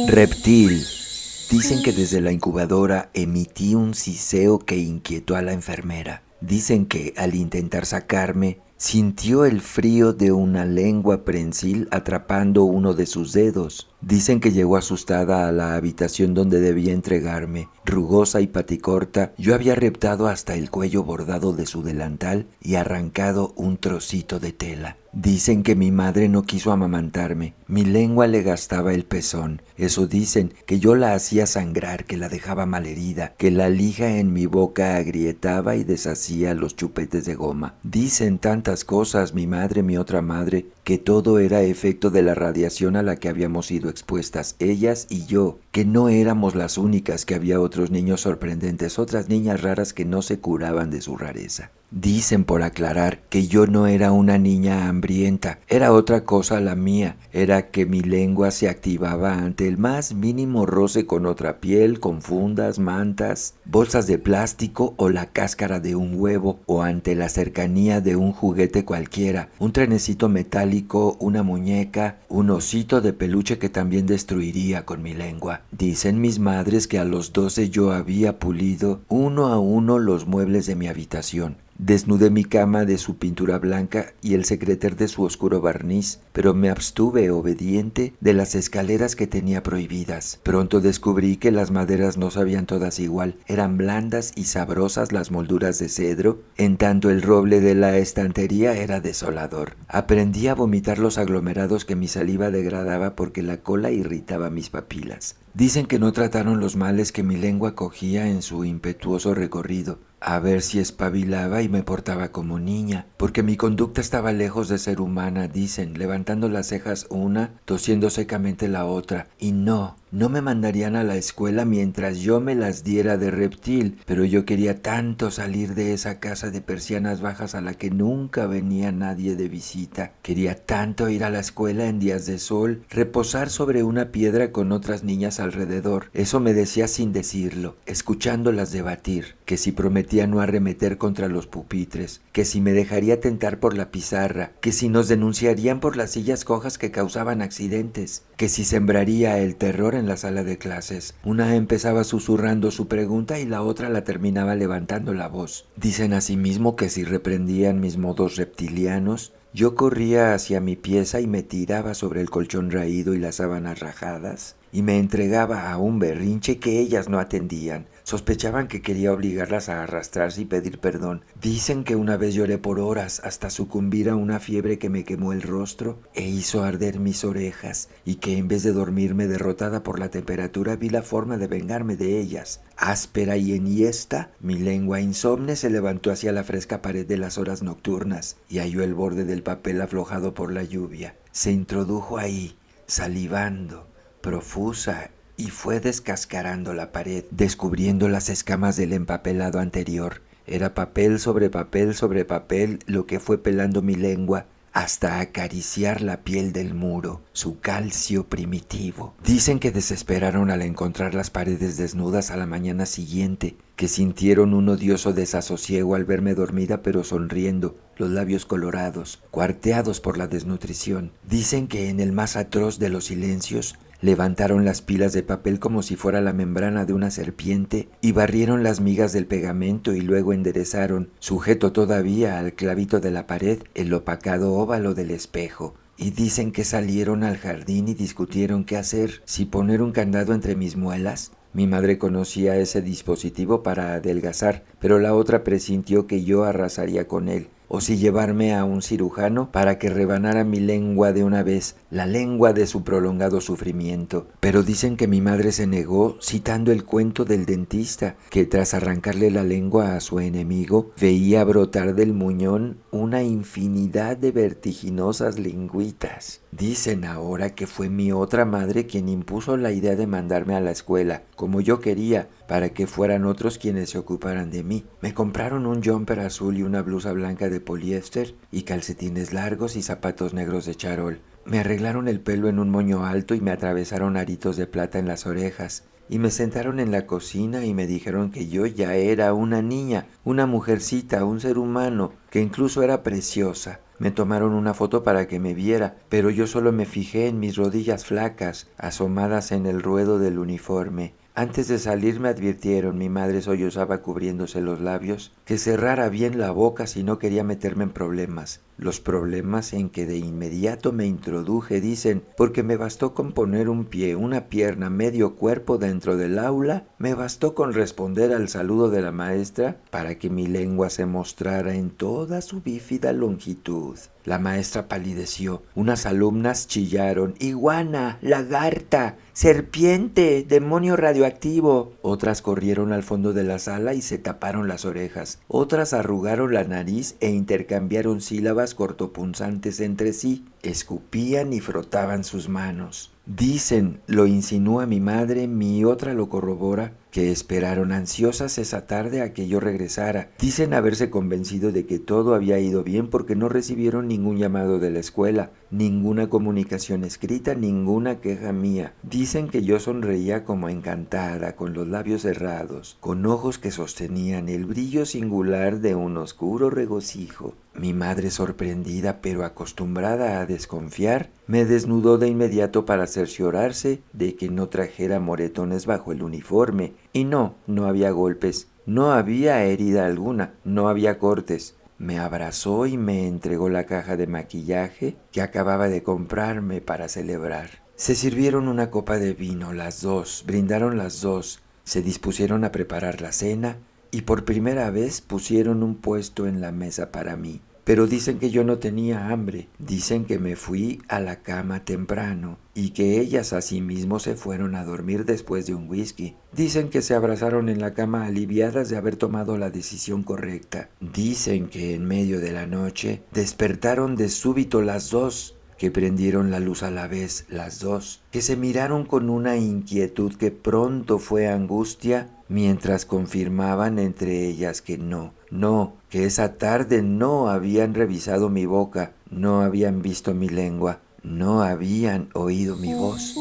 Reptil. Dicen que desde la incubadora emití un siseo que inquietó a la enfermera. Dicen que al intentar sacarme, sintió el frío de una lengua prensil atrapando uno de sus dedos. Dicen que llegó asustada a la habitación donde debía entregarme. Rugosa y paticorta, yo había reptado hasta el cuello bordado de su delantal y arrancado un trocito de tela. Dicen que mi madre no quiso amamantarme, mi lengua le gastaba el pezón. Eso dicen, que yo la hacía sangrar, que la dejaba malherida, que la lija en mi boca agrietaba y deshacía los chupetes de goma. Dicen tantas cosas mi madre, mi otra madre, que todo era efecto de la radiación a la que habíamos sido expuestas, ellas y yo, que no éramos las únicas, que había otros niños sorprendentes, otras niñas raras que no se curaban de su rareza. Dicen, por aclarar, que yo no era una niña hambrienta, era otra cosa la mía, era que mi lengua se activaba ante el más mínimo roce con otra piel, con fundas, mantas, bolsas de plástico o la cáscara de un huevo, o ante la cercanía de un juguete cualquiera, un trenecito metálico, una muñeca, un osito de peluche que también destruiría con mi lengua. Dicen mis madres que a los 12 yo había pulido uno a uno los muebles de mi habitación. Desnudé mi cama de su pintura blanca y el secreter de su oscuro barniz, pero me abstuve obediente de las escaleras que tenía prohibidas. Pronto descubrí que las maderas no sabían todas igual, eran blandas y sabrosas las molduras de cedro, en tanto el roble de la estantería era desolador. Aprendí a vomitar los aglomerados que mi saliva degradaba porque la cola irritaba mis papilas. Dicen que no trataron los males que mi lengua cogía en su impetuoso recorrido, a ver si espabilaba y me portaba como niña, porque mi conducta estaba lejos de ser humana, dicen, levantando las cejas una, tosiendo secamente la otra, y no me mandarían a la escuela mientras yo me las diera de reptil, pero yo quería tanto salir de esa casa de persianas bajas a la que nunca venía nadie de visita, quería tanto ir a la escuela en días de sol, reposar sobre una piedra con otras niñas alrededor, eso me decía sin decirlo, escuchándolas debatir, que si prometía no arremeter contra los pupitres, que si me dejaría tentar por la pizarra, que si nos denunciarían por las sillas cojas que causaban accidentes, que si sembraría el terror en la sala de clases. Una empezaba susurrando su pregunta y la otra la terminaba levantando la voz. Dicen asimismo que si reprendían mis modos reptilianos, yo corría hacia mi pieza y me tiraba sobre el colchón raído y las sábanas rajadas, y me entregaba a un berrinche que ellas no atendían. Sospechaban que quería obligarlas a arrastrarse y pedir perdón. Dicen que una vez lloré por horas hasta sucumbir a una fiebre que me quemó el rostro e hizo arder mis orejas, y que en vez de dormirme derrotada por la temperatura vi la forma de vengarme de ellas. Áspera y enhiesta, mi lengua insomne se levantó hacia la fresca pared de las horas nocturnas y halló el borde del papel aflojado por la lluvia. Se introdujo ahí, salivando, profusa, y fue descascarando la pared, descubriendo las escamas del empapelado anterior. Era papel sobre papel sobre papel lo que fue pelando mi lengua hasta acariciar la piel del muro, su calcio primitivo. Dicen que desesperaron al encontrar las paredes desnudas a la mañana siguiente, que sintieron un odioso desasosiego al verme dormida pero sonriendo, los labios colorados, cuarteados por la desnutrición. Dicen que en el más atroz de los silencios levantaron las pilas de papel como si fuera la membrana de una serpiente y barrieron las migas del pegamento y luego enderezaron, sujeto todavía al clavito de la pared, el opacado óvalo del espejo. Y dicen que salieron al jardín y discutieron qué hacer, si poner un candado entre mis muelas. Mi madre conocía ese dispositivo para adelgazar, pero la otra presintió que yo arrasaría con él, o si llevarme a un cirujano para que rebanara mi lengua de una vez, la lengua de su prolongado sufrimiento. Pero dicen que mi madre se negó, citando el cuento del dentista, que tras arrancarle la lengua a su enemigo, veía brotar del muñón una infinidad de vertiginosas lengüitas. Dicen ahora que fue mi otra madre quien impuso la idea de mandarme a la escuela, como yo quería, para que fueran otros quienes se ocuparan de mí. Me compraron un jumper azul y una blusa blanca de poliéster, y calcetines largos y zapatos negros de charol. Me arreglaron el pelo en un moño alto y me atravesaron aritos de plata en las orejas. Y me sentaron en la cocina y me dijeron que yo ya era una niña, una mujercita, un ser humano, que incluso era preciosa. Me tomaron una foto para que me viera, pero yo solo me fijé en mis rodillas flacas, asomadas en el ruedo del uniforme. Antes de salir me advirtieron, mi madre sollozaba cubriéndose los labios, que cerrara bien la boca si no quería meterme en problemas. Los problemas en que de inmediato me introduje, dicen, porque me bastó con poner un pie, una pierna, medio cuerpo dentro del aula, me bastó con responder al saludo de la maestra para que mi lengua se mostrara en toda su bífida longitud. La maestra palideció, unas alumnas chillaron, iguana, lagarta, serpiente, demonio radioactivo. Otras corrieron al fondo de la sala y se taparon las orejas. Otras arrugaron la nariz e intercambiaron sílabas cortopunzantes entre sí. Escupían y frotaban sus manos. Dicen, lo insinúa mi madre, mi otra lo corrobora, que esperaron ansiosas esa tarde a que yo regresara. Dicen haberse convencido de que todo había ido bien porque no recibieron ningún llamado de la escuela, ninguna comunicación escrita, ninguna queja mía. Dicen que yo sonreía como encantada, con los labios cerrados, con ojos que sostenían el brillo singular de un oscuro regocijo. Mi madre, sorprendida pero acostumbrada a desconfiar, me desnudó de inmediato para cerciorarse de que no trajera moretones bajo el uniforme. Y no había golpes, no había herida alguna, no había cortes. Me abrazó y me entregó la caja de maquillaje que acababa de comprarme para celebrar. Se sirvieron una copa de vino las dos, brindaron las dos, se dispusieron a preparar la cena y por primera vez pusieron un puesto en la mesa para mí. Pero dicen que yo no tenía hambre, dicen que me fui a la cama temprano y que ellas asimismo se fueron a dormir después de un whisky. Dicen que se abrazaron en la cama aliviadas de haber tomado la decisión correcta. Dicen que en medio de la noche despertaron de súbito las dos, que prendieron la luz a la vez las dos, que se miraron con una inquietud que pronto fue angustia, mientras confirmaban entre ellas que que esa tarde no habían revisado mi boca, no habían visto mi lengua, no habían oído mi voz.